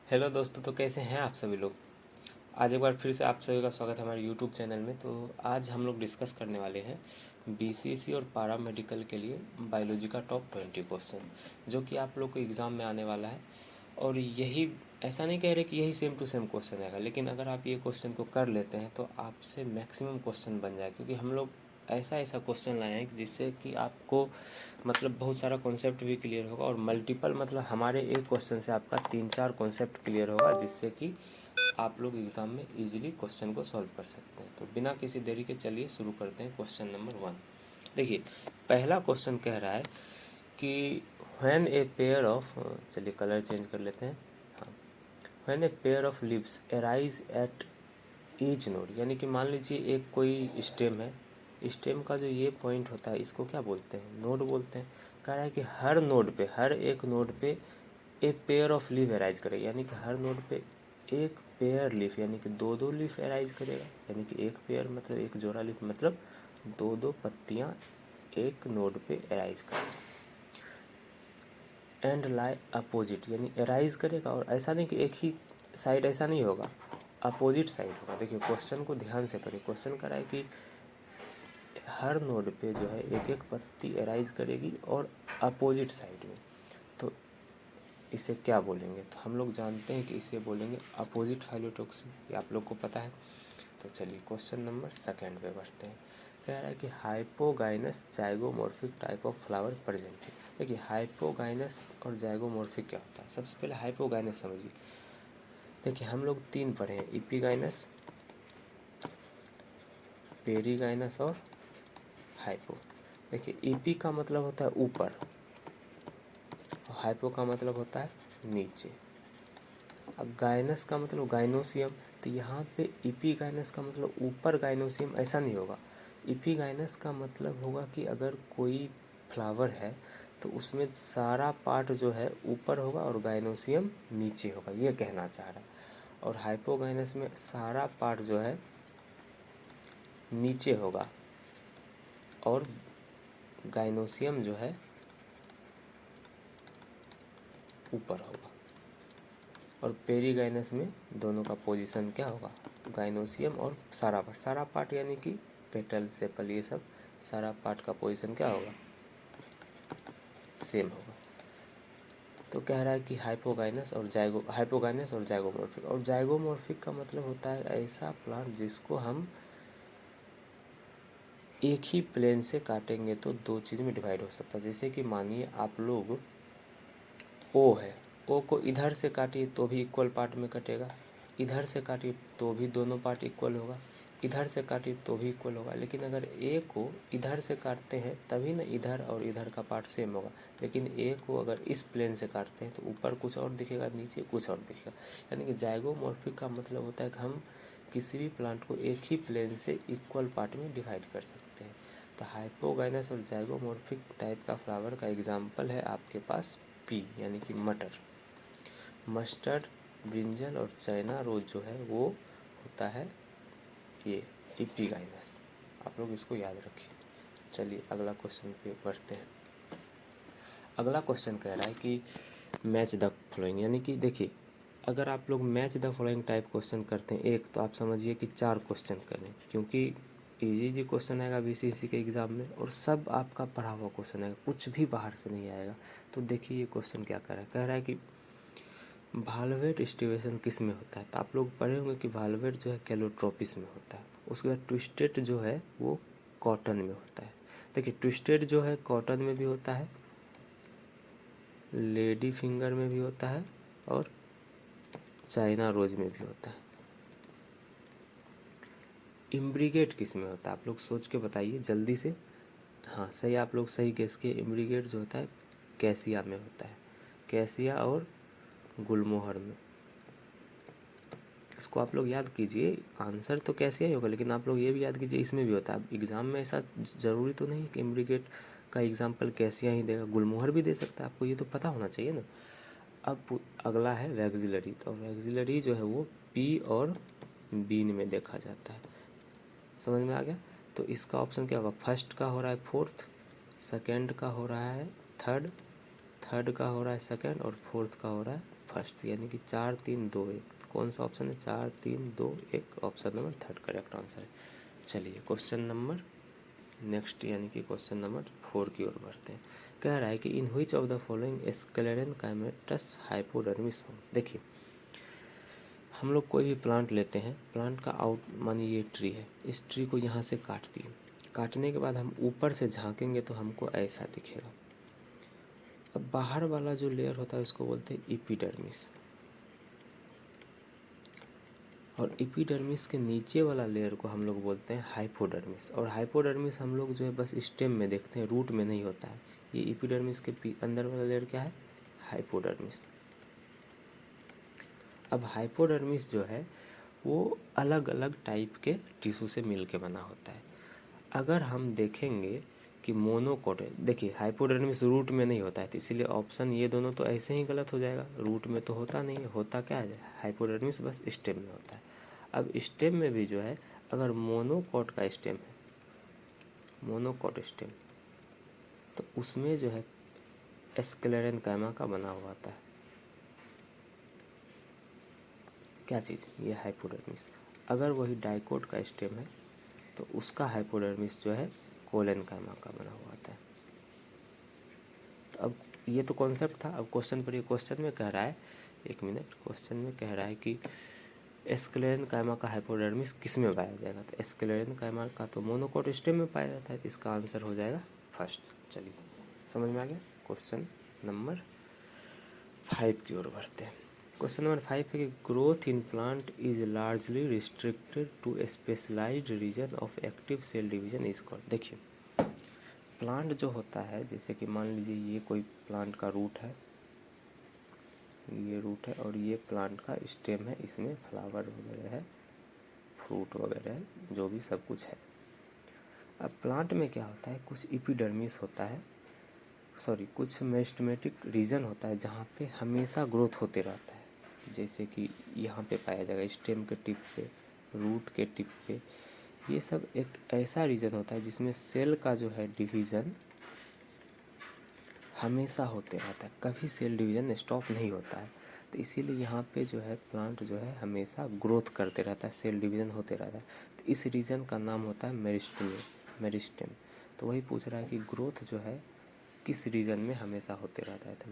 Hello दोस्तों, तो कैसे हैं आप सभी लोग। आज एक बार फिर से आप सभी का स्वागत है हमारे यूट्यूब चैनल में। तो आज हम लोग डिस्कस करने वाले हैं बीसीएसई और पारा मेडिकल के लिए बायोलॉजी का टॉप 20 क्वेश्चन, जो कि आप लोग को एग्ज़ाम में आने वाला है। और यही, ऐसा नहीं कह रहे कि यही सेम टू सेम क्वेश्चन आएगा, लेकिन अगर आप ये क्वेश्चन को कर लेते हैं तो आपसे मैक्सिमम क्वेश्चन बन जाए, क्योंकि हम लोग ऐसा ऐसा क्वेश्चन लाए हैं जिससे कि आपको मतलब बहुत सारा कॉन्सेप्ट भी क्लियर होगा, और मल्टीपल मतलब हमारे एक क्वेश्चन से आपका 3-4 कॉन्सेप्ट क्लियर होगा, जिससे कि आप लोग एग्ज़ाम में इजीली क्वेश्चन को सॉल्व कर सकते हैं। तो बिना किसी देरी के चलिए शुरू करते हैं क्वेश्चन नंबर 1। देखिए, पहला क्वेश्चन कह रहा है कि व्हेन ए पेयर ऑफ, चलिए कलर चेंज कर लेते हैं। हाँ, when a pair of leaves arise at each node, यानी कि मान लीजिए एक कोई स्टेम है। स्टेम का जो ये पॉइंट होता है इसको क्या बोलते हैं? नोड बोलते हैं। कह रहा है कि हर नोड पे, हर एक नोड पे एक पेयर ऑफ लीफ अराइज करेगा, यानी कि हर नोड पे एक पेयर लीफ, यानी कि दो दो लीफ अराइज करेगा। यानी कि एक पेयर मतलब एक जोड़ा लीफ मतलब दो दो पत्तियां एक नोड पे अराइज करेगा। एंड लाई अपोजिट, यानी अराइज करेगा, और ऐसा नहीं कि एक ही साइड, ऐसा नहीं होगा, अपोजिट साइड होगा। देखिए क्वेश्चन को ध्यान से पढ़िए। क्वेश्चन कर रहा है कि हर नोड पे जो है एक एक पत्ती अराइज करेगी और अपोजिट साइड में। तो इसे क्या बोलेंगे? तो हम लोग जानते हैं कि इसे बोलेंगे अपोजिट फाइलोटॉक्सिन, ये आप लोग को पता है। तो चलिए क्वेश्चन नंबर सेकंड पे बढ़ते हैं। कह रहा है कि hypogynous zygomorphic type of flower present. देखिए हाइपोगाइनस और जाइगोमॉर्फिक क्या होता है? सबसे पहले हाइपोगाइनस समझिए। देखिए हम लोग तीन पढ़े हैं, इपीगाइनस, पेरीगाइनस और हाइपो। देखिए ईपी का मतलब होता है ऊपर, और हाइपो का मतलब होता है नीचे। अब गाइनस का मतलब गाइनोसियम। तो यहाँ पे इपीगाइनस का मतलब ऊपर गाइनोसियम, ऐसा नहीं होगा। इपीगाइनस का मतलब होगा कि अगर कोई फ्लावर है तो उसमें सारा पार्ट जो है ऊपर होगा और गाइनोसियम नीचे होगा, ये कहना चाह रहा है। और हाइपोगाइनस में सारा पार्ट जो है नीचे होगा और गाइनोसियम जो है ऊपर होगा। और पेरीगाइनस में दोनों का पोजीशन क्या होगा? गाइनोसियम और सारा पार्ट यानी कि पेटल सेपल ये सब सारा पार्ट का पोजीशन क्या होगा? सेम होगा। तो कह रहा है कि हाइपोगाइनस और जाइगोमॉर्फिक। और जाइगोमॉर्फिक का मतलब होता है ऐसा प्लांट जिसको हम एक ही प्लेन से काटेंगे तो दो चीज़ में डिवाइड हो सकता है। जैसे कि मानिए आप लोग ओ है, ओ को इधर से काटिए तो भी इक्वल पार्ट में कटेगा, इधर से काटिए तो भी दोनों पार्ट इक्वल होगा, इधर से काटिए तो भी इक्वल होगा। लेकिन अगर ए को इधर से काटते हैं तभी ना इधर और इधर का पार्ट सेम होगा। लेकिन ए को अगर इस प्लेन से काटते हैं तो ऊपर कुछ और दिखेगा, नीचे कुछ और दिखेगा। यानी कि जाइगोमॉर्फिक का मतलब होता है कि हम किसी भी प्लांट को एक ही प्लेन से इक्वल पार्ट में डिवाइड कर सकते हैं। तो हाइपोगाइनस और जाइगोमॉर्फिक टाइप का फ्लावर का एग्जाम्पल है आपके पास पी, यानी कि मटर, मस्टर्ड, ब्रिंजल और चाइना रोज जो है वो होता है ये इपीगाइनस। आप लोग इसको याद रखिए। चलिए अगला क्वेश्चन पे बढ़ते हैं। अगला क्वेश्चन कह रहा है कि मैच द फॉलोइंग, यानी कि देखिए अगर आप लोग match the following type question करते हैं एक, तो आप समझिए कि 4 क्वेश्चन करें, क्योंकि इजी क्वेश्चन आएगा बीसीएसई के एग्ज़ाम में और सब आपका पढ़ा हुआ क्वेश्चन आएगा, कुछ भी बाहर से नहीं आएगा। तो देखिए ये क्वेश्चन क्या कर रहा है? कह रहा है कि वाल्वेट स्टिवेशन किस में होता है? तो आप लोग पढ़े होंगे कि वाल्वेट जो है कैलोट्रोपिस में होता है। उसके बाद ट्विस्टेड जो है वो कॉटन में होता है। देखिए ट्विस्टेड जो है कॉटन में भी होता है, लेडी फिंगर में भी होता है और चाइना रोज में भी होता है। इम्ब्रिगेट किस में होता है? आप लोग सोच के बताइए जल्दी से। हाँ सही, आप लोग सही गेस किए। इम्ब्रिगेट जो होता है कैसिया में होता है, कैसिया और गुलमोहर में। इसको आप लोग याद कीजिए, आंसर तो कैसिया ही होगा, लेकिन आप लोग ये भी याद कीजिए इसमें भी होता है। अब एग्ज़ाम में ऐसा ज़रूरी तो नहीं कि इम्ब्रिगेट का एग्जाम्पल कैसिया ही देगा, गुलमोहर भी दे सकता है, आपको ये तो पता होना चाहिए ना। अब अगला है वैक्सिलरी। तो वैक्सिलरी जो है वो पी और बीन में देखा जाता है। समझ में आ गया? तो इसका ऑप्शन क्या होगा? फर्स्ट का हो रहा है फोर्थ, सेकंड का हो रहा है थर्ड, थर्ड का हो रहा है सेकंड और फोर्थ का हो रहा है फर्स्ट, यानी कि 4 3 2 1। कौन सा ऑप्शन है? 4 3 2 1, option number third correct answer है। चलिए क्वेश्चन नंबर नेक्स्ट यानी कि क्वेश्चन नंबर 4 की ओर बढ़ते हैं। कह रहा है कि in which of the following sclerenchymatous hypodermis हो। देखिए हम लोग कोई भी प्लांट लेते हैं, प्लांट का आउट मानिए ये ट्री है, इस ट्री को यहाँ से काट दिए, काटने के बाद हम ऊपर से झांकेंगे तो हमको ऐसा दिखेगा। अब बाहर वाला जो लेयर होता है उसको बोलते हैं एपिडर्मिस, और एपिडर्मिस के नीचे वाला लेयर को हम लोग बोलते हैं हाइपोडर्मिस। और हाइपोडर्मिस हम लोग जो है बस स्टेम में देखते हैं, रूट में नहीं होता है। ये एपिडर्मिस के अंदर वाला लेयर क्या है? हाइपोडर्मिस। अब हाइपोडर्मिस जो है वो अलग अलग टाइप के टिश्यू से मिल के बना होता है। अगर हम देखेंगे कि मोनोकोट है, देखिए हाइपोडर्मिस रूट में नहीं होता है, तो इसीलिए ऑप्शन ये दोनों तो ऐसे ही गलत हो जाएगा। रूट में तो होता नहीं है, होता क्या है? हाइपोडर्मिस बस स्टेम में होता है। अब स्टेम में भी जो है अगर मोनोकोट का स्टेम है, मोनोकोट स्टेम, तो उसमें जो है स्क्लेरेनकाइमा का बना हुआ आता है। क्या चीज़? ये हाइपोडर्मिस। अगर वही डाइकोट का स्टेम है तो उसका हाइपोडर्मिस जो है कोलेनकाइमा का बना हुआ आता है। तो अब ये तो कॉन्सेप्ट था। अब क्वेश्चन पर, ये क्वेश्चन में कह रहा है, एक मिनट, क्वेश्चन में कह रहा है कि स्क्लेरेनकाइमा का हाइपोडर्मिस किस में पाया जाएगा? तो स्क्लेरेनकाइमा का तो मोनोकोट स्टेम में पाया जाता है, तो इसका आंसर हो जाएगा फर्स्ट। चलिए समझ में आ गया। क्वेश्चन नंबर 5 की ओर बढ़ते हैं। क्वेश्चन नंबर 5 है कि growth in plant is largely restricted to specialised region of active cell division is called. देखिए प्लांट जो होता है, जैसे कि मान लीजिए ये कोई प्लांट का रूट है, ये रूट है और ये प्लांट का स्टेम है, इसमें फ्लावर वगैरह है, फ्रूट वगैरह है, जो भी सब कुछ है। अब प्लांट में क्या होता है, कुछ एपिडर्मिस होता है, सॉरी कुछ मेरिस्टेमेटिक रीजन होता है जहाँ पे हमेशा ग्रोथ होते रहता है। जैसे कि यहाँ पे पाया जाएगा स्टेम के टिप पे, रूट के टिप पे। ये सब एक ऐसा रीजन होता है जिसमें सेल का जो है डिवीज़न हमेशा होते रहता है, कभी सेल डिवीज़न स्टॉप नहीं होता है। तो इसीलिए यहाँ पे जो है प्लांट जो है हमेशा ग्रोथ करते रहता है, सेल डिवीज़न होते रहता है। तो इस रीजन का नाम होता है मेरिस्टेम। मेरिस्टेम। तो वही पूछ रहा है कि ग्रोथ जो है किस रीजन में हमेशा होते रहता है? तो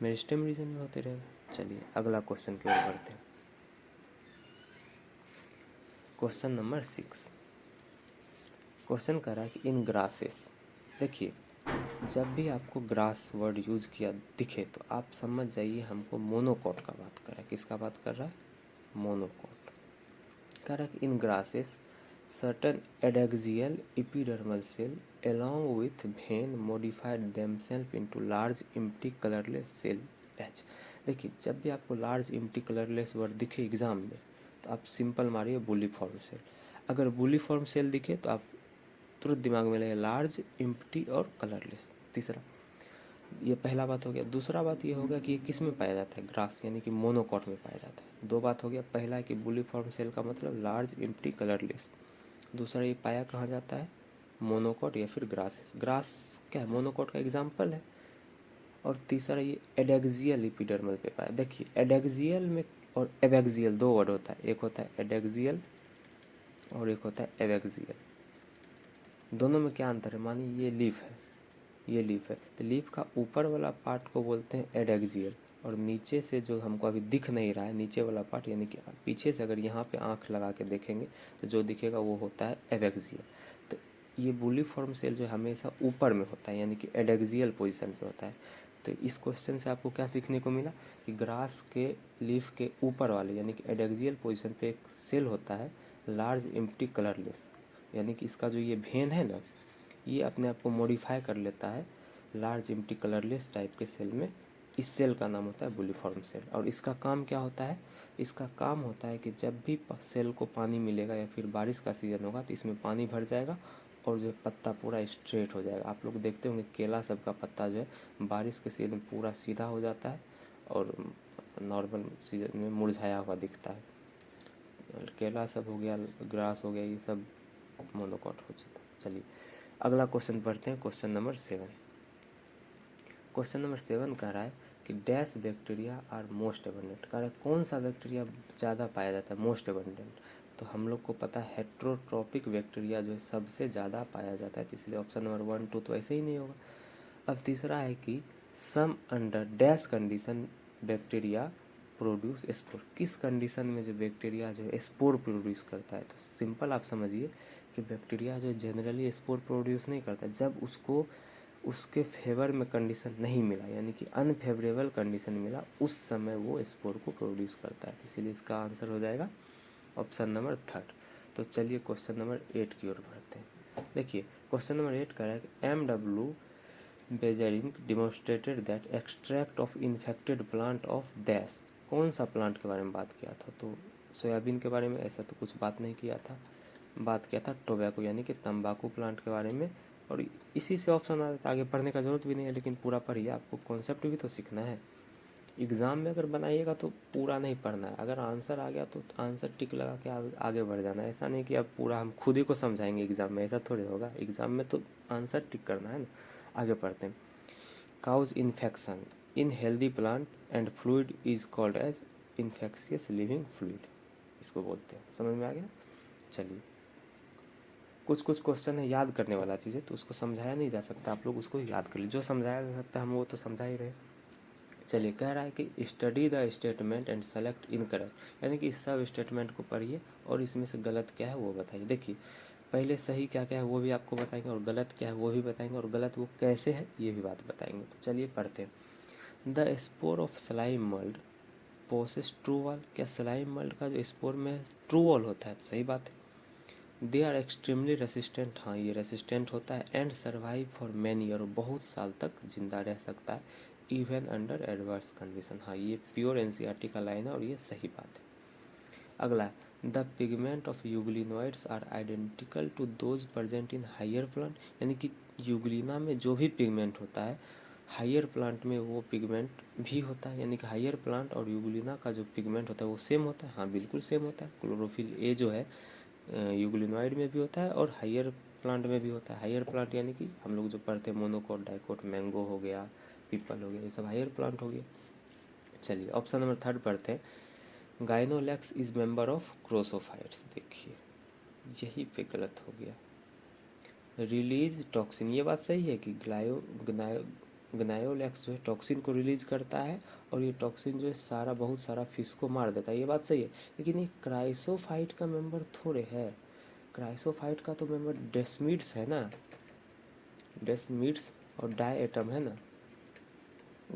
मेरिस्टेम रीजन में होते रहेगा। चलिए अगला क्वेश्चन की ओर बढ़ते हैं। Question number 6। क्वेश्चन कर रहा है कि इन ग्रासेस, देखिए जब भी आपको ग्रास वर्ड यूज किया दिखे तो आप समझ जाइए हमको मोनोकोट का बात कर रहा है। किसका बात कर रहा है? मोनोकोट। कह रहा है कि in grasses certain adaxial epidermal cell along with vein modified themselves into large empty colorless cell H. देखिए जब भी आपको लार्ज एम्प्टी कलरलेस वर्ड दिखे एग्जाम में तो आप सिंपल मारिए बुलीफॉर्म सेल। अगर बुलीफॉर्म सेल दिखे तो आप तुरंत दिमाग में लगे लार्ज एम्प्टी और कलरलेस। तीसरा, ये पहला बात हो गया। दूसरा बात ये होगा कि ये किस में पाया जाता है? ग्रास यानी कि मोनोकॉट में पाया जाता है। दो बात हो गया, पहला है कि बुलीफॉर्म सेल का मतलब लार्ज एम्प्टी कलरलेस। दूसरा ये पाया कहाँ जाता है? मोनोकॉट या फिर ग्रासेस। ग्रास क्या है? मोनोकॉट का एग्जाम्पल है। और तीसरा ये एडेक्सियल एपिडर्मल पे पाया। देखिए एडेक्सियल में और एबैक्सियल दो वर्ड होता है, एक होता है एडेक्सियल और एक होता है एबैक्सियल। दोनों में क्या अंतर है? मानिए ये लीफ है, ये लीफ है, तो लीफ का ऊपर वाला पार्ट को बोलते हैं एडेक्सियल, और नीचे से जो हमको अभी दिख नहीं रहा है नीचे वाला पार्ट, यानी कि पीछे से अगर यहाँ पे आंख लगा के देखेंगे तो जो दिखेगा वो होता है एबैक्सियल। तो ये बुलीफॉर्म सेल जो हमेशा ऊपर में होता है यानी कि एडेक्सियल पोजीशन पे होता है। तो इस क्वेश्चन से आपको क्या सीखने को मिला कि ग्रास के लीफ के ऊपर वाले यानी कि एडेक्सियल पोजीशन पे एक सेल होता है लार्ज एम्प्टी कलरलेस, यानी कि इसका जो ये भेन है ना, ये अपने आप को मॉडिफाई कर लेता है लार्ज एम्प्टी कलरलेस टाइप के सेल में। इस सेल का नाम होता है बुलीफॉर्म सेल। और इसका काम क्या होता है? इसका काम होता है कि जब भी सेल को पानी मिलेगा या फिर बारिश का सीज़न होगा तो इसमें पानी भर जाएगा और जो है पत्ता पूरा स्ट्रेट हो जाएगा। आप लोग देखते होंगे केला सब का पत्ता जो है बारिश के सीजन में पूरा सीधा हो जाता है और नॉर्मल सीजन में मुरझाया हुआ दिखता है। केला सब हो गया, ग्रास हो गया, ये सब मोनोकॉट हो जाता है। चलिए अगला क्वेश्चन पढ़ते हैं, क्वेश्चन नंबर 7। क्वेश्चन नंबर 7 कह रहा है कि dash bacteria are most abundant, कह रहा है कौन सा बैक्टीरिया ज़्यादा पाया जाता है, मोस्ट एबंडेंट। तो हम लोग को पता है हेट्रोट्रॉपिक बैक्टीरिया जो है सबसे ज़्यादा पाया जाता है, तो इसलिए ऑप्शन नंबर 1, 2 तो ऐसे ही नहीं होगा। अब तीसरा है कि sum under dash condition bacteria produce spore, किस कंडीशन में जो बैक्टीरिया जो है स्पोर प्रोड्यूस करता है। तो सिंपल आप समझिए कि बैक्टीरिया जो जनरली स्पोर प्रोड्यूस नहीं करता, जब उसको उसके फेवर में कंडीशन नहीं मिला, यानी कि अनफेवरेबल कंडीशन मिला, उस समय वो स्पोर को प्रोड्यूस करता है। इसीलिए इसका आंसर हो जाएगा ऑप्शन नंबर 3। तो चलिए क्वेश्चन नंबर 8 की ओर बढ़ते हैं। देखिए क्वेश्चन नंबर 8 कह रहा है कि MW. Beijerinck demonstrated that extract of infected plant of dash, कौन सा प्लांट के बारे में बात किया था। तो सोयाबीन के बारे में ऐसा तो कुछ बात नहीं किया था, बात किया था टोबैको यानी कि तंबाकू प्लांट के बारे में। और इसी से ऑप्शन आ जाता है, आगे पढ़ने का जरूरत भी नहीं है, लेकिन पूरा पढ़िए, आपको कॉन्सेप्ट भी तो सीखना है। एग्ज़ाम में अगर बनाइएगा तो पूरा नहीं पढ़ना है, अगर आंसर आ गया तो आंसर टिक लगा के आगे बढ़ जाना है। ऐसा नहीं कि अब पूरा हम खुद ही को समझाएंगे एग्ज़ाम में, ऐसा थोड़ी होगा। एग्ज़ाम में तो आंसर टिक करना है ना। आगे पढ़ते हैं। Cause infection in healthy plant and fluid is called as infectious living fluid, इसको बोलते हैं। समझ में आ गया। चलिए कुछ कुछ क्वेश्चन है याद करने वाला चीज़ है, तो उसको समझाया नहीं जा सकता, आप लोग उसको याद कर लीजिए। जो समझाया जा सकता है हम वो तो समझा ही रहे। चलिए कह रहा है कि study the statement and select incorrect, यानी कि इस सब स्टेटमेंट को पढ़िए और इसमें से गलत क्या है वो बताइए। देखिए पहले सही क्या क्या है वो भी आपको बताएंगे, और गलत क्या है वो भी बताएंगे, और गलत वो कैसे है ये भी बात बताएंगे। तो चलिए पढ़ते हैं। The spore of slime mould possess true wall, क्या स्लाइम मल्ड का जो स्पोर में ट्रू वॉल होता है, सही बात है। दे आर एक्सट्रीमली रेसिस्टेंट, हाँ ये रेसिस्टेंट होता है। And survive for many year, बहुत साल तक जिंदा रह सकता है। इवन अंडर एडवर्स कंडीशन, हाँ ये प्योर एनसीईआरटी का लाइन है और ये सही बात है। अगला, the pigment of euglenoids are identical to those present in higher plant, यानी कि यूग्लिना में जो भी पिगमेंट होता है हायर प्लांट में वो पिगमेंट भी होता है, यानी कि हायर प्लांट और यूग्लिना का जो पिगमेंट होता है वो सेम होता है। हाँ बिल्कुल सेम होता है। क्लोरोफिल ए जो है यूग्लिनॉइड में भी होता है और हायर प्लांट में भी होता है। हायर प्लांट यानी कि हम लोग जो पढ़ते हैं मोनोकोट डाइकोट, मैंगो हो गया, पीपल हो गया, ये सब हायर प्लांट हो गया। चलिए ऑप्शन नंबर 3 पढ़ते हैं। गाइनोलैक्स इज मेंबर ऑफ क्रोसोफाइट्स, देखिए यही पे गलत हो गया। रिलीज टॉक्सिन, ये बात सही है कि ग्नायोलैक्स जो है टॉक्सिन को रिलीज करता है, और ये टॉक्सिन जो है सारा बहुत सारा फिश को मार देता है, ये बात सही है। लेकिन ये क्राइसोफाइट का मेंबर थोड़े है। क्राइसोफाइट का तो मेंबर डेस्मिड्स है ना, डेस्मिड्स और डायएटम है ना।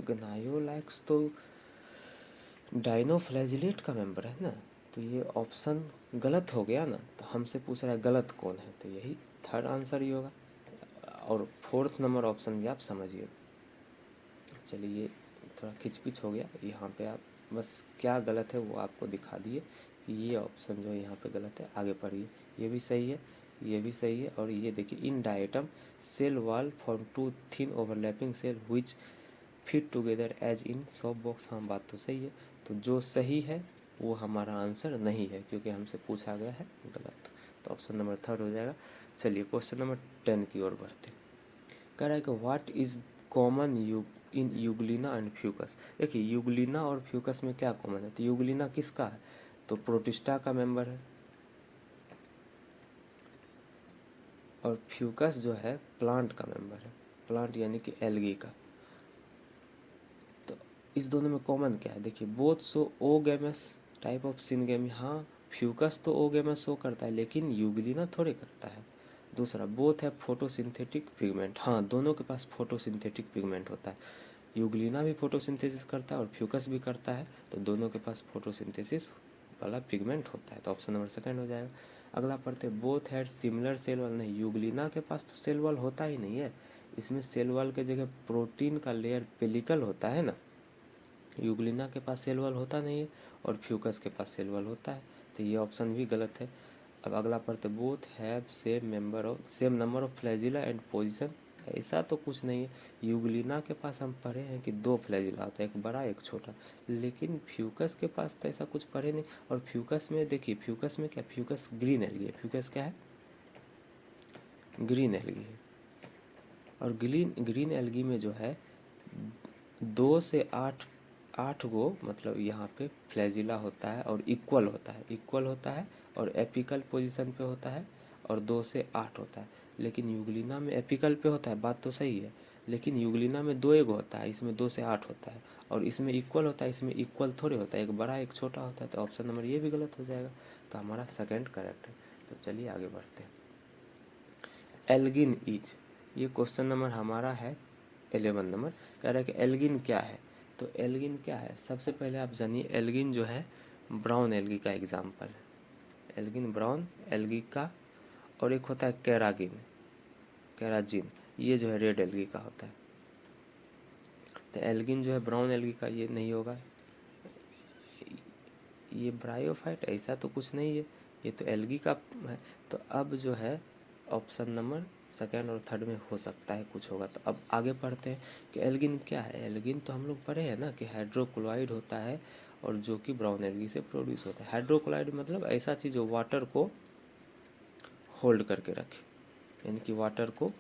ग्नायोलैक्स तो डाइनोफ्लैजिलेट का मेंबर है ना। तो ये ऑप्शन गलत हो गया ना, तो हमसे पूछ रहा है गलत कौन है, तो यही 3rd आंसर ही होगा। और 4th नंबर ऑप्शन भी आप समझिए। चलिए थोड़ा खिचपिच हो गया यहाँ पे, आप बस क्या गलत है वो आपको दिखा दिए कि ये ऑप्शन जो है यहाँ पे गलत है। आगे पढ़िए, ये भी सही है, ये भी सही है, और ये देखिए in diatom cell wall form two thin overlapping cell which fit together as in soap box, हाँ बात तो सही है। तो जो सही है वो हमारा आंसर नहीं है, क्योंकि हमसे पूछा गया है गलत। तो ऑप्शन नंबर 3rd हो जाएगा। चलिए क्वेश्चन नंबर 10 की ओर बढ़ते हैं। कह रहा है कि what is common in Euglena and Fucus. देखिए यूग्लिना और फ्यूकस में क्या कॉमन है, तो यूग्लिना किसका है, तो प्रोटिस्टा का मेंबर है, और फ्यूकस जो है प्लांट का मेंबर है, प्लांट यानी कि एल्गी का। तो इस दोनों में कॉमन क्या है, देखिए both show oogamous type of syngamy, हाँ फ्यूकस तो ओगेमस शो करता है लेकिन यूग्लिना थोड़े करता है। दूसरा बोथ है फोटोसिंथेटिक पिगमेंट, हाँ दोनों के पास फोटोसिंथेटिक पिगमेंट होता है। यूग्लिना भी फोटोसिंथेसिस करता है और फ्यूकस भी करता है, तो दोनों के पास फोटोसिंथेसिस वाला पिगमेंट होता है। तो ऑप्शन नंबर 2 हो जाएगा। अगला पढ़ते both had similar cell wall, नहीं यूग्लिना के पास तो सेल वॉल होता ही नहीं है। इसमें सेल वॉल के जगह प्रोटीन का लेयर पेलिकल होता है ना। यूग्लिना के पास सेल वॉल होता नहीं है और फ्यूकस के पास सेल वॉल होता है, तो ये ऑप्शन भी गलत है। अब अगला पढ़ते both have same number of flagella and position, ऐसा तो कुछ नहीं है। यूग्लिना के पास हम पढ़े हैं कि 2 फ्लैजिला होता है, एक बड़ा एक छोटा, लेकिन फ्यूकस के पास तो ऐसा कुछ पढ़े नहीं। और फ्यूकस में देखिए, फ्यूकस में क्या, फ्यूकस ग्रीन एल्गी है, फ्यूकस क्या है, ग्रीन एल्गी है। और ग्रीन ग्रीन एल्गी में जो है 2 से 8, 8 गो मतलब यहाँ पे फ्लैजिला होता है और इक्वल होता है, इक्वल होता है और एपिकल पोजीशन पे होता है और 2 से 8 होता है। लेकिन यूग्लिना में एपिकल पे होता है, बात तो सही है, लेकिन यूग्लिना में 2 एगो होता है, इसमें 2 से 8 होता है और इसमें इक्वल होता है, इसमें इक्वल थोड़े होता है, एक बड़ा एक छोटा होता है। तो ऑप्शन नंबर ये भी गलत हो जाएगा, तो हमारा सेकंड करेक्ट है। तो चलिए आगे बढ़ते हैं। एल्गिन इज, ये क्वेश्चन नंबर हमारा है 11 नंबर। कह रहा है कि एल्गिन क्या है। तो एल्गिन क्या है, सबसे पहले आप जानिए एल्गिन जो है ब्राउन एल्गी का एग्जाम्पल है। एल्गिन ब्राउन एल्गी का, और एक होता है कैरागिन, कैराजिन, ये जो है रेड एल्गी का होता है। तो एल्गिन जो है ब्राउन एल्गी का, ये नहीं होगा, ये ब्रायोफाइट ऐसा तो कुछ नहीं है, ये तो एल्गी का है। तो अब जो है ऑप्शन नंबर सेकंड और थर्ड में हो सकता है कुछ होगा। तो अब आगे पढ़ते हैं कि एल्गिन क्या है। एल्गिन तो हम लोग पढ़े हैं ना कि हाइड्रोक्लोराइड होता है और जो कि ब्राउन एल्गी से प्रोड्यूस होता है। हाइड्रोक्लोराइड मतलब ऐसा चीज़ जो वाटर को होल्ड करके रखे, यानी कि वाटर को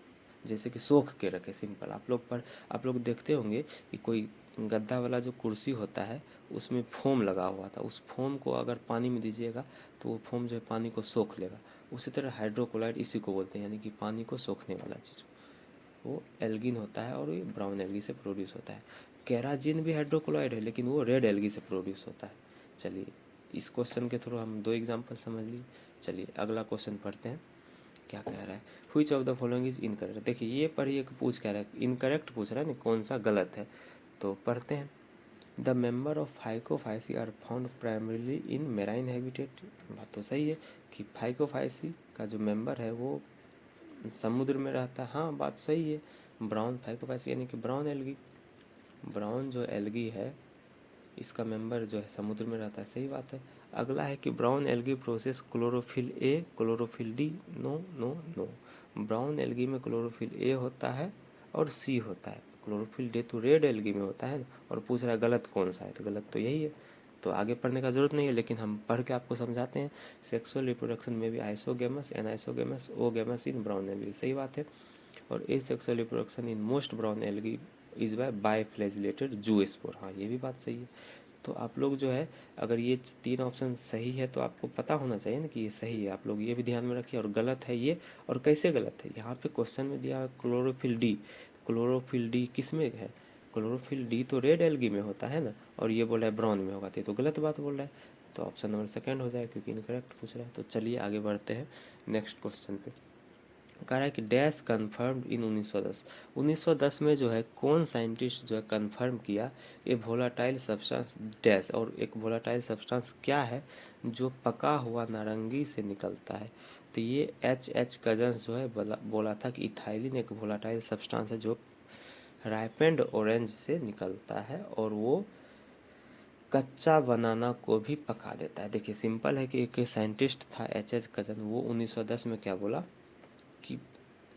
जैसे कि सोख के रखे, सिंपल। आप लोग देखते होंगे कि कोई गद्दा वाला जो कुर्सी होता है उसमें फोम लगा हुआ था, उस फोम को अगर पानी में दीजिएगा तो वो फोम जो है पानी को सोख लेगा। उसी तरह हाइड्रोक्लोराइड इसी को बोलते हैं, यानी कि पानी को सोखने वाला चीज़, वो एल्गिन होता है और ये ब्राउन एल्गी से प्रोड्यूस होता है। कैराजिन भी हाइड्रोक्लोराइड है लेकिन वो रेड एल्गी से प्रोड्यूस होता है। चलिए इस क्वेश्चन के थ्रू हम 2 एग्जाम्पल समझ लिए। चलिए अगला क्वेश्चन पढ़ते हैं, क्या कह रहा है। Which of the following is incorrect. देखिए ये पढ़िए कि पूछ कह रहा है, इनकरेक्ट पूछ रहा है ना, कौन सा गलत है। तो पढ़ते हैं। The member of Phaeophyceae are found primarily in marine habitat. बात तो सही है कि फाइकोफाइसी का जो मेंबर है वो समुद्र में रहता है, हाँ बात सही है। ब्राउन फाइकोफाइसी यानी कि ब्राउन एल्गी, ब्राउन जो एल्गी है इसका मेंबर जो है समुद्र में रहता है, सही बात है। अगला है कि brown algae possess chlorophyll A chlorophyll D. No no no, brown algae में क्लोरोफिल ए होता है और सी होता है, क्लोरोफिल डी तो रेड एल्गी में होता है। और पूछ रहा है गलत कौन सा है, तो गलत तो यही है। तो आगे पढ़ने का जरूरत नहीं है, लेकिन हम पढ़ के आपको समझाते हैं। सेक्सुअल रिप्रोडक्शन में भी isogamous anisogamous oogamous in brown algae, सही बात है। और asexual reproduction in most brown algae is by flagellated zoospore, हाँ ये भी बात सही है। तो आप लोग जो है अगर ये 3 ऑप्शन सही है तो आपको पता होना चाहिए ना कि ये सही है, आप लोग ये भी ध्यान में रखिए। और गलत है ये, और कैसे गलत है, यहाँ पे क्वेश्चन में दिया है क्लोरोफिल डी। क्लोरोफिल डी किस में है, क्लोरोफिल डी तो रेड एल्गी में होता है ना, और ये बोला है ब्राउन में होगा, तो गलत बात बोल रहा है। तो ऑप्शन नंबर सेकंड हो जाए क्योंकि इनकरेक्ट पूछ रहा है। तो चलिए आगे बढ़ते हैं नेक्स्ट क्वेश्चन पे। कह रहा है कि डैश कन्फर्म्ड इन 1910। 1910 में जो है कौन साइंटिस्ट जो है कन्फर्म किया ये वोलाटाइल सब्सटेंस डैश, और एक वोलाटाइल सब्सटेंस क्या है जो पका हुआ नारंगी से निकलता है। तो ये एच कजन्स जो है बोला था कि इथाइलिन एक वोलाटाइल सब्सटेंस है जो राइपेंड ऑरेंज से निकलता है और वो कच्चा बनाना को भी पका देता है। देखिए सिंपल है कि एक साइंटिस्ट था एच कजन, वो 1910 में क्या बोला कि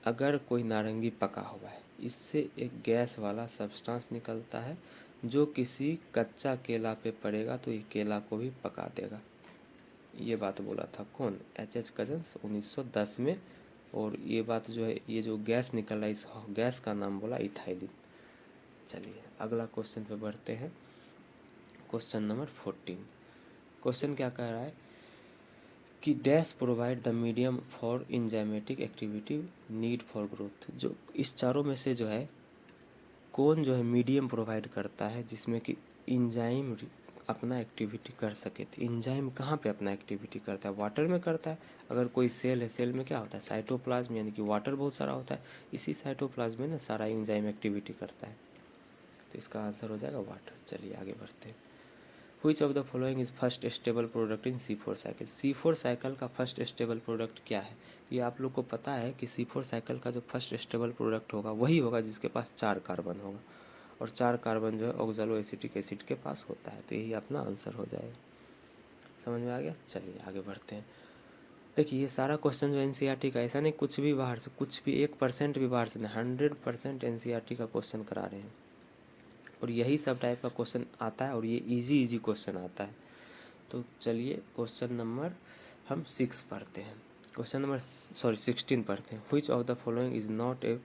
अगर कोई नारंगी पका हुआ है इससे एक गैस वाला सब्सटेंस निकलता है जो किसी कच्चा केला पे पड़ेगा तो ये केला को भी पका देगा। ये बात बोला था कौन, एच कजन्स 1910 में। और ये बात जो है ये जो गैस निकल रहा है इस गैस का नाम बोला इथाइलिन। चलिए अगला क्वेश्चन पे बढ़ते हैं। Question number 14। क्वेश्चन क्या कह रहा है कि dash provide the medium for enzymatic activity need for growth. जो इस चारों में से जो है कौन जो है मीडियम प्रोवाइड करता है जिसमें कि इंजाइम अपना एक्टिविटी कर सके। तो इंजाइम कहाँ पे अपना एक्टिविटी करता है, वाटर में करता है। अगर कोई सेल है, सेल में क्या होता है साइटोप्लाज्म, यानी कि वाटर बहुत सारा होता है, इसी साइटोप्लाज्म में ना सारा इंजाइम एक्टिविटी करता है। तो इसका आंसर हो जाएगा वाटर। चलिए आगे बढ़ते हैं। Which of the following is first stable product in C4 cycle. C4 cycle का फर्स्ट स्टेबल प्रोडक्ट क्या है। ये आप लोग को पता है कि C4 साइकिल का जो फर्स्ट स्टेबल प्रोडक्ट होगा वही होगा जिसके पास 4 कार्बन होगा, और 4 कार्बन जो है ऑक्सैलो एसिटिक एसिड के पास होता है। तो यही अपना आंसर हो जाएगा। समझ में आ गया। चलिए आगे बढ़ते हैं। देखिए ये सारा क्वेश्चन जो NCERT का, ऐसा नहीं कुछ भी बाहर से, कुछ भी 1% भी बाहर से नहीं, 100% NCERT का क्वेश्चन करा रहे हैं। और यही सब टाइप का क्वेश्चन आता है और ये इजी क्वेश्चन आता है। तो चलिए क्वेश्चन नंबर हम 6 पढ़ते हैं। क्वेश्चन नंबर 16 पढ़ते हैं। Which of the following is not a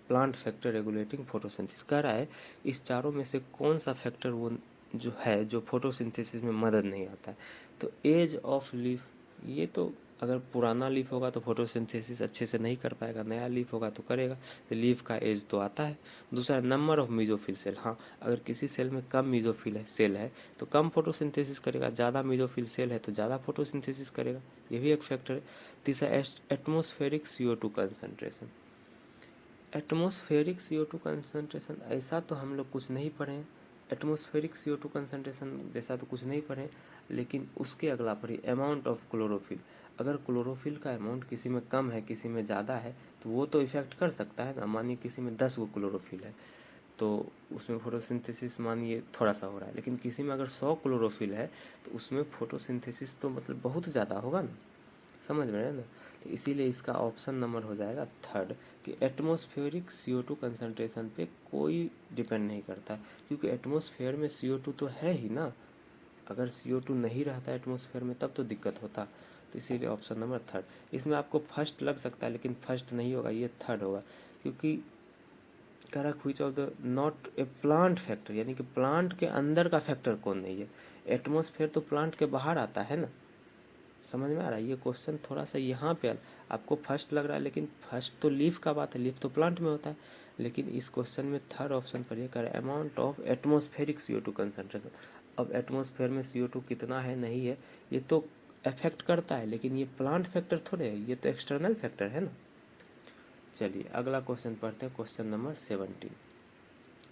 plant factor regulating photosynthesis. कह रहा है इस चारों में से कौन सा फैक्टर वो जो है जो फोटोसिंथेसिस में मदद नहीं आता है। तो एज ऑफ लीफ, ये तो अगर पुराना लीफ होगा तो फोटोसिंथेसिस अच्छे से नहीं कर पाएगा, नया लीफ होगा तो करेगा। तो लीफ का एज तो आता है। दूसरा नंबर ऑफ मीजोफिल सेल, हाँ अगर किसी सेल में कम मीजोफिल है सेल है तो कम फोटोसिंथेसिस करेगा, ज़्यादा मीजोफिल सेल है तो ज़्यादा फोटोसिंथेसिस करेगा, ये भी एक फैक्टर है। तीसरा atmospheric CO2 concentration. Atmospheric CO2 concentration ऐसा तो हम लोग कुछ नहीं पढ़े हैं, एटमॉस्फेरिक CO2 कंसंट्रेशन जैसा तो कुछ नहीं पढ़े, लेकिन उसके अगला पढ़िए अमाउंट ऑफ क्लोरोफिल। अगर क्लोरोफिल का अमाउंट किसी में कम है किसी में ज़्यादा है तो वो तो इफेक्ट कर सकता है ना। मानिए किसी में 10 गो क्लोरोफिल है तो उसमें फोटोसिंथेसिस मानिए थोड़ा सा हो रहा है, लेकिन किसी में अगर 100 क्लोरोफिल है तो उसमें फोटोसिंथेसिस तो मतलब बहुत ज़्यादा होगा ना, समझ में है ना। तो इसीलिए इसका ऑप्शन नंबर हो जाएगा थर्ड कि एटमॉस्फेरिक CO2 कंसंट्रेशन पे कोई डिपेंड नहीं करता, क्योंकि एटमॉस्फेयर में CO2 तो है ही ना। अगर CO2 नहीं रहता एटमॉस्फेयर में तब तो दिक्कत होता। तो इसीलिए ऑप्शन नंबर थर्ड। इसमें आपको फर्स्ट लग सकता है लेकिन फर्स्ट नहीं होगा, ये थर्ड होगा, क्योंकि कह रहा which of the not a plant factor, यानी कि प्लांट के अंदर का फैक्टर कौन नहीं है। एटमॉस्फेयर तो प्लांट के बाहर आता है ना, समझ में आ रहा है। ये क्वेश्चन थोड़ा सा यहाँ पे आपको फर्स्ट लग रहा है, लेकिन फर्स्ट तो लीफ का बात है, लीफ तो प्लांट में होता है। लेकिन इस क्वेश्चन में थर्ड ऑप्शन पर ये कर amount of atmospheric CO2 concentration. अब एटमॉस्फेयर में CO2 कितना है नहीं है ये तो अफेक्ट करता है, लेकिन ये प्लांट फैक्टर थोड़े है, ये तो एक्सटर्नल फैक्टर है ना। चलिए अगला क्वेश्चन पढ़ते हैं, क्वेश्चन नंबर 17।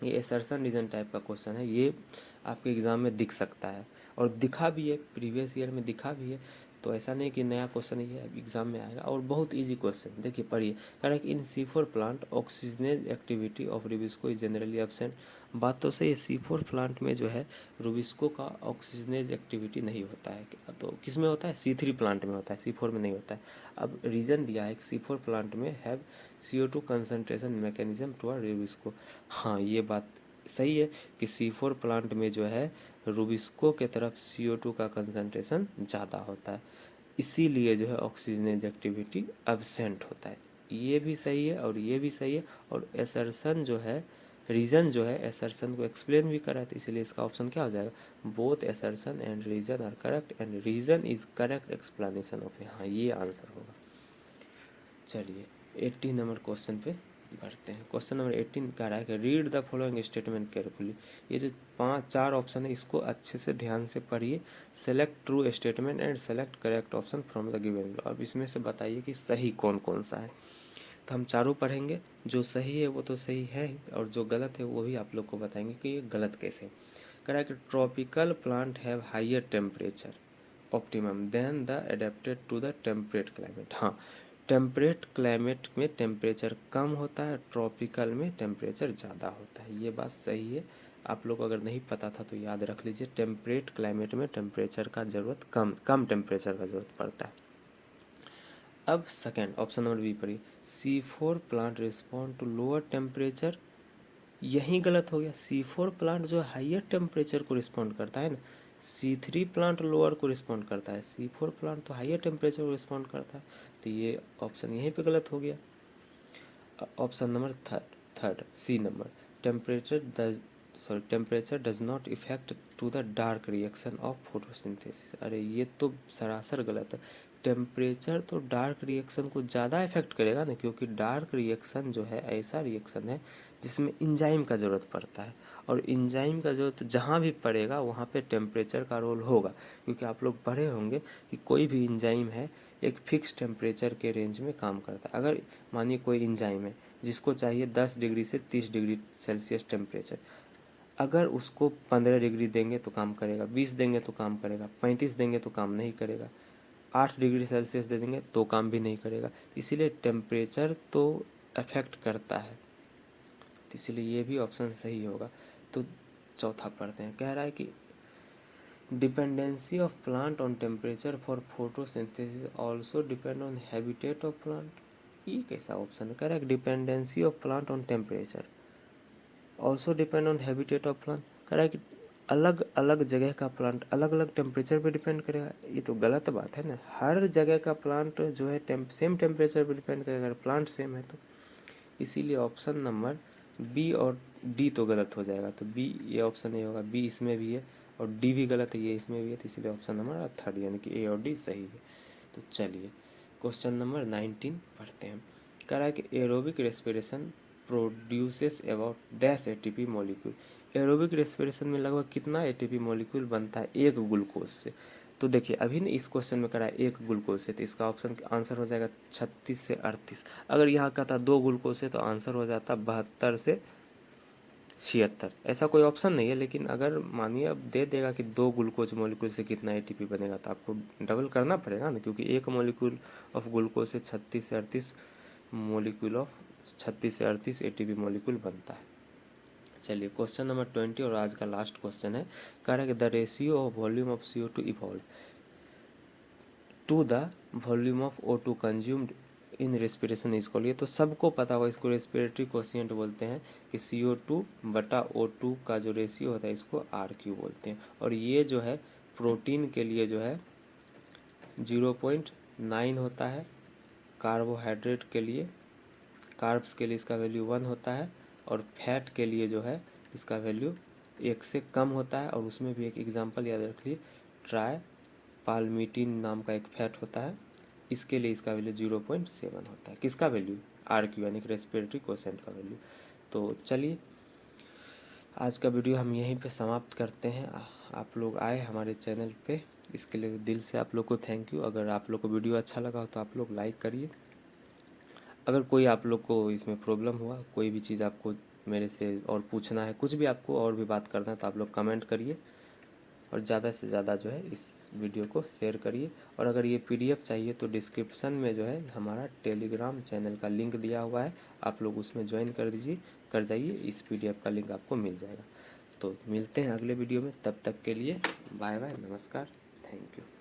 ये एसर्शन रीजन टाइप का क्वेश्चन है, ये आपके एग्ज़ाम में दिख सकता है और दिखा भी है, प्रीवियस ईयर में दिखा भी है। तो ऐसा नहीं कि नया क्वेश्चन ही है, एग्जाम में आएगा और बहुत इजी क्वेश्चन। देखिए पढ़िए, कह रहा है कि इन C4 plant oxygenase activity of Rubisco is generally absent. बात तो सही है, C4 प्लांट में जो है रुबिस्को का ऑक्सीजनेज एक्टिविटी नहीं होता है। तो किस में होता है, C3 प्लांट में होता है, C4 में नहीं होता है। अब रीज़न दिया है कि C4 प्लांट में have CO2 concentration mechanism toward Rubisco. हाँ ये बात सही है कि C4 प्लांट में जो है रुबिस्को के तरफ CO2 का कंसंट्रेशन ज़्यादा होता है, इसीलिए जो है ऑक्सीजनेज एक्टिविटी एब्सेंट होता है। ये भी सही है और ये भी सही है। और एसर्शन जो है, रीज़न जो है एसर्शन को एक्सप्लेन भी करा है, तो इसलिए इसका ऑप्शन क्या हो जाएगा, both assertion and reason are correct and reason is correct explanation of. हाँ ये आंसर होगा। चलिए 18 नंबर क्वेश्चन पे बढ़ते हैं। क्वेश्चन नंबर 18 कह रहा है कि read the following statement carefully. ये जो चार ऑप्शन है इसको अच्छे से ध्यान से पढ़िए। Select true statement and select correct option from the given. अब इसमें से बताइए कि सही कौन कौन सा है। तो हम चारों पढ़ेंगे, जो सही है वो तो सही है ही और जो गलत है वो भी आप लोग को बताएंगे कि ये गलत कैसे। कह रहा है कि tropical plant have higher temperature optimum than the adapted to the temperate climate. हाँ टेम्परेट क्लाइमेट में टेम्परेचर कम होता है, ट्रॉपिकल में टेम्परेचर ज़्यादा होता है, ये बात सही है। आप लोग अगर नहीं पता था तो याद रख लीजिए, टेम्परेट क्लाइमेट में टेम्परेचर का ज़रूरत कम टेम्परेचर का ज़रूरत पड़ता है। अब सेकेंड ऑप्शन नंबर बी पढ़िए, C4 plant respond to lower temperature. यही गलत हो गया, C4 प्लांट जो हाइयर टेम्परेचर को रिस्पॉन्ड करता है ना, C3 प्लांट लोअर को रिस्पॉन्ड करता है, C4 प्लांट तो हाइयर टेम्परेचर को रिस्पॉन्ड करता है। तो ये ऑप्शन यहीं पे गलत हो गया। Option number third C number, temperature does not effect to the dark reaction of photosynthesis. अरे ये तो सरासर गलत है। टेम्परेचर तो डार्क रिएक्शन को ज़्यादा इफेक्ट करेगा ना, क्योंकि डार्क रिएक्शन जो है ऐसा रिएक्शन है जिसमें इंजाइम का ज़रूरत पड़ता है, और इंजाइम का ज़रूरत जहाँ भी पड़ेगा वहाँ पे टेम्परेचर का रोल होगा। क्योंकि आप लोग पढ़े होंगे कि कोई भी इंजाइम है एक फिक्स टेम्परेचर के रेंज में काम करता है। अगर मानिए कोई इंजाइम है जिसको चाहिए 10 डिग्री से 30 डिग्री सेल्सियस टेम्परेचर, अगर उसको 15 डिग्री देंगे तो काम करेगा, 20 देंगे तो काम करेगा, 35 देंगे तो काम नहीं करेगा, 8 डिग्री सेल्सियस दे देंगे तो काम भी नहीं करेगा। इसीलिए टेम्परेचर तो अफेक्ट करता है, तो इसीलिए ये भी ऑप्शन सही होगा। तो चौथा पढ़ते हैं, कह रहा है कि dependency of plant on temperature for photosynthesis also depend on habitat of plant. ये कैसा ऑप्शन है, कह रहा है dependency of plant on temperature also depend on habitat of plant. कह रहा है कि अलग अलग जगह का प्लांट अलग अलग टेम्परेचर पे डिपेंड करेगा। ये तो गलत बात है ना, हर जगह का प्लांट जो है सेम टेम्परेचर पे डिपेंड करेगा, अगर प्लांट सेम है तो। इसीलिए ऑप्शन नंबर बी और डी तो गलत हो जाएगा, तो बी ये ऑप्शन नहीं होगा, बी इसमें भी है और डी भी गलत है, ये इसमें भी है, तो इसीलिए ऑप्शन नंबर थर्ड यानी कि ए और डी सही है। तो चलिए क्वेश्चन नंबर 19 पढ़ते हैं। कह रहा है कि aerobic respiration produces about dash ATP molecule. Aerobic respiration में लगभग कितना एटीपी मॉलिक्यूल बनता है एक ग्लूकोज से। तो देखिए अभी ना इस क्वेश्चन में करा है एक ग्लूकोज से, तो इसका ऑप्शन आंसर हो जाएगा 36 से 38। अगर यहाँ कहता 2 ग्लूकोज से तो आंसर हो जाता 72 से 76। ऐसा कोई ऑप्शन नहीं है, लेकिन अगर मानिए अब दे देगा कि 2 ग्लूकोज मॉलिक्यूल से कितना एटीपी बनेगा तो आपको डबल करना पड़ेगा ना, क्योंकि एक मॉलिक्यूल ऑफ ग्लूकोज से 36 से 38 मॉलिक्यूल ऑफ 36 से 38 एटीपी मॉलिक्यूल बनता है। चलिए क्वेश्चन नंबर 20 और आज का लास्ट क्वेश्चन है। कह रहा है कि the ratio of volume of CO2 evolve to the volume of O2 consumed in respiration is. ये तो सबको पता होगा, इसको रेस्पिरेटरी कोशिएंट बोलते हैं कि CO2 बटा O2 का जो रेशियो होता है इसको RQ बोलते हैं। और ये जो है प्रोटीन के लिए जो है 0.9 होता है, कार्बोहाइड्रेट के लिए कार्ब्स के लिए इसका वैल्यू 1 होता है, और फैट के लिए जो है इसका वैल्यू 1 से कम होता है। और उसमें भी एक एग्जांपल याद रखिए, ट्राई पालमिटीन नाम का एक फैट होता है, इसके लिए इसका वैल्यू 0.7 होता है। किसका वैल्यू? RQ यानी कि रेस्पिरेटरी कोशेंट का वैल्यू। तो चलिए आज का वीडियो हम यहीं पे समाप्त करते हैं। आप लोग आए हमारे चैनल पे, इसके लिए दिल से आप लोग को थैंक यू। अगर आप लोग को वीडियो अच्छा लगा हो तो आप लोग लाइक करिए। अगर कोई आप लोग को इसमें प्रॉब्लम हुआ, कोई भी चीज़ आपको मेरे से और पूछना है, कुछ भी आपको और भी बात करना है, तो आप लोग कमेंट करिए और ज़्यादा से ज़्यादा जो है इस वीडियो को शेयर करिए। और अगर ये PDF चाहिए तो डिस्क्रिप्शन में जो है हमारा टेलीग्राम चैनल का लिंक दिया हुआ है, आप लोग उसमें ज्वाइन कर जाइए, इस PDF का लिंक आपको मिल जाएगा। तो मिलते हैं अगले वीडियो में, तब तक के लिए बाय बाय, नमस्कार, थैंक यू।